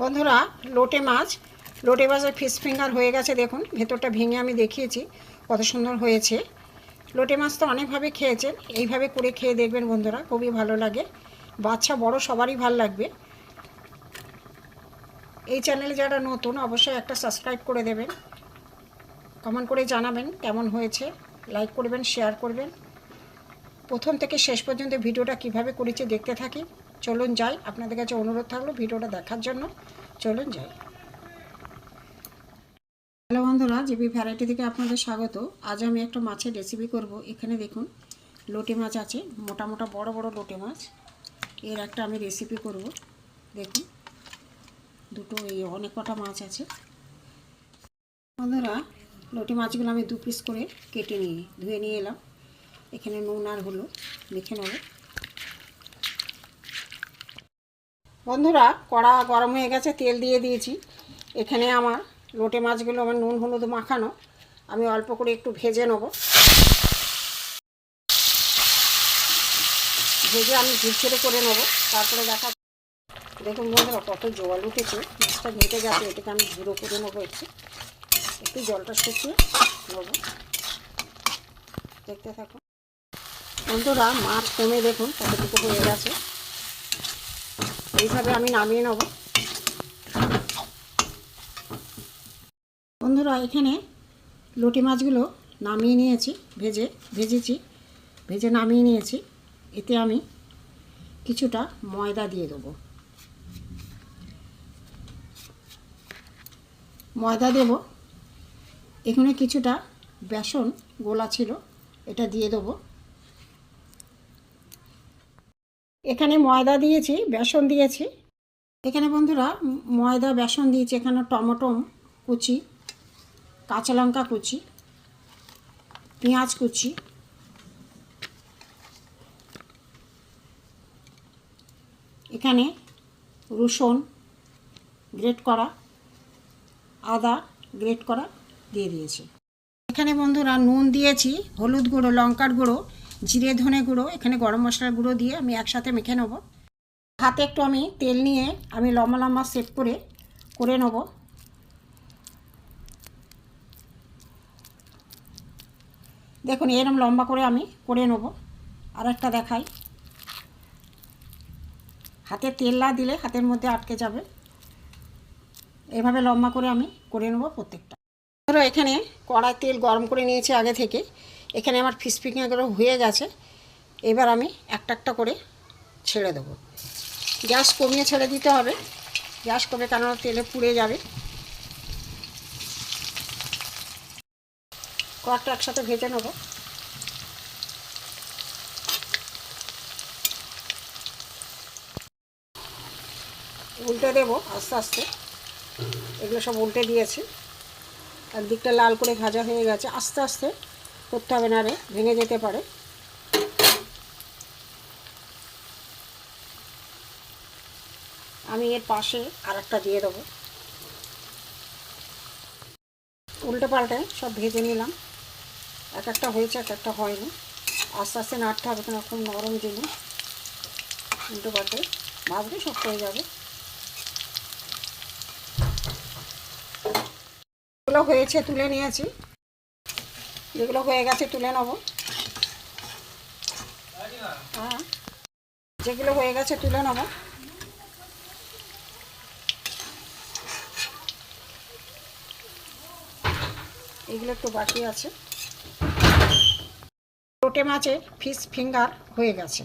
বন্ধুরা, লোটে মাছের ফিশ ফিঙ্গার হয়ে গেছে। দেখুন, ভেতরটা ভেঙে আমি দেখিয়েছি কত সুন্দর হয়েছে। লোটে মাছ তো অনেকভাবে খেয়েছেন, এইভাবে করে খেয়ে দেখবেন বন্ধুরা, খুবই ভালো লাগে। বাচ্চা বড় সবারই ভালো লাগবে। এই চ্যানেলে যারা নতুন অবশ্যই একটা সাবস্ক্রাইব করে দেবেন, কমেন্ট করে জানাবেন কেমন হয়েছে, লাইক করবেন, শেয়ার করবেন। প্রথম থেকে শেষ পর্যন্ত ভিডিওটা কিভাবে করেছি দেখতে থাকি। চলুন যাই, আপনাদের কাছে অনুরোধ থাকলো ভিডিওটা দেখার জন্য। চলুন যাই। হ্যালো বন্ধুরা, জিবি ভ্যারাইটি থেকে আপনাদের স্বাগত। আজ আমি একটা মাছের রেসিপি করব। এখানে দেখুন লোটে মাছ আছে, মোটা মোটা বড় বড় লোটে মাছ। এর একটা আমি রেসিপি করব। দেখুন দুটো অনেক কটা মাছ আছে। বন্ধুরা, লোটে মাছগুলো আমি 2 পিস করে কেটে ধুয়ে নিয়ে এলাম। এখানে নুন আর হলুদ মেখে নেব। বন্ধুরা, কড়া গরম হয়ে গেছে, তেল দিয়ে দিয়েছি। এখানে আমার লোটে মাছগুলো আমার নুন হলুদ মাখানো, আমি অল্প করে একটু ভেজে নেব। ভেজে আমি ঝুরঝুরে করে নেব, তারপরে দেখুন বন্ধুরা কত জল উঠেছে। মাছটা ঘেটে গেছে, এটাকে আমি ঝুড়ো করে নেবো। একটু জলটা শুকিয়ে নেব। দেখতে থাকুন বন্ধুরা, মাছ কমে দেখুন কতটুকু হয়ে গেছে। এইভাবে আমি নামিয়ে নেব। বন্ধুরা, এখানে লোটে মাছগুলো নামিয়ে নিয়েছি, ভেজে নামিয়ে নিয়েছি। এতে আমি কিছুটা ময়দা দিয়ে দেবো। ময়দা দেব। এখানে কিছুটা বেসন গোলা ছিল, এটা দিয়ে দেবো। এখানে ময়দা দিয়েছি, বেসন দিয়েছি। এখানে বন্ধুরা ময়দা বেসন দিয়েছি। এখানে টমেটো কুচি, কাঁচা লঙ্কা কুচি, পেঁয়াজ কুচি, এখানে রসুন গ্রেট করা, আদা গ্রেট করা দিয়ে দিয়েছি। এখানে বন্ধুরা নুন দিয়েছি, হলুদ গুঁড়ো, লঙ্কার গুঁড়ো, জিরে ধনে গুঁড়ো, এখানে গরম মশলার গুঁড়ো দিয়ে আমি একসাথে মেখে নেব। হাতে একটু আমি তেল নিয়ে আমি লম্বা লম্বা শেপ করে নেব। দেখুন এরকম লম্বা করে আমি করে নেব। আর একটা দেখাই, হাতে তেল না দিলে হাতের মধ্যে আটকে যাবে। এভাবে লম্বা করে আমি করে নেব প্রত্যেকটা। ধরো এখানে কড়াই তেল গরম করে নিয়েছি আগে থেকে। এখানে আমার ফিশ ফিঙ্গারগুলো হয়ে গেছে। এবার আমি একটা একটা করে ছেড়ে দেবো। গ্যাস কমিয়ে ছেড়ে দিতে হবে, গ্যাস কমে, কেননা তেলে পুড়ে যাবে। কয়েকটা একসাথে ভেজে নেব। উল্টে দেবো আস্তে আস্তে। এগুলো সব উল্টে দিয়েছি। একদিকটা লাল করে ভাজা হয়ে গেছে। আস্তে আস্তে করতে হবে, না রে ভেঙে যেতে পারে। আমি এর পাশে আর একটা দিয়ে দেবো। উল্টে পাল্টে সব ভেজে নিলাম। এক একটা হয়েছে, এক একটা হয়নি। আস্তে আস্তে নাড়তে হবে, কেন খুব নরম জিনিস। উল্টে পাল্টে ভাজলে সব হয়ে যাবে। যেগুলো হয়েছে তুলে নিয়েছি, যেগুলো হয়ে গেছে তুলে নেব। হ্যাঁ, যেগুলো হয়ে গেছে তুলে নেব। এগুলো একটু বাকি আছে। লোটে মাছের ফিশ ফিঙ্গার হয়ে গেছে।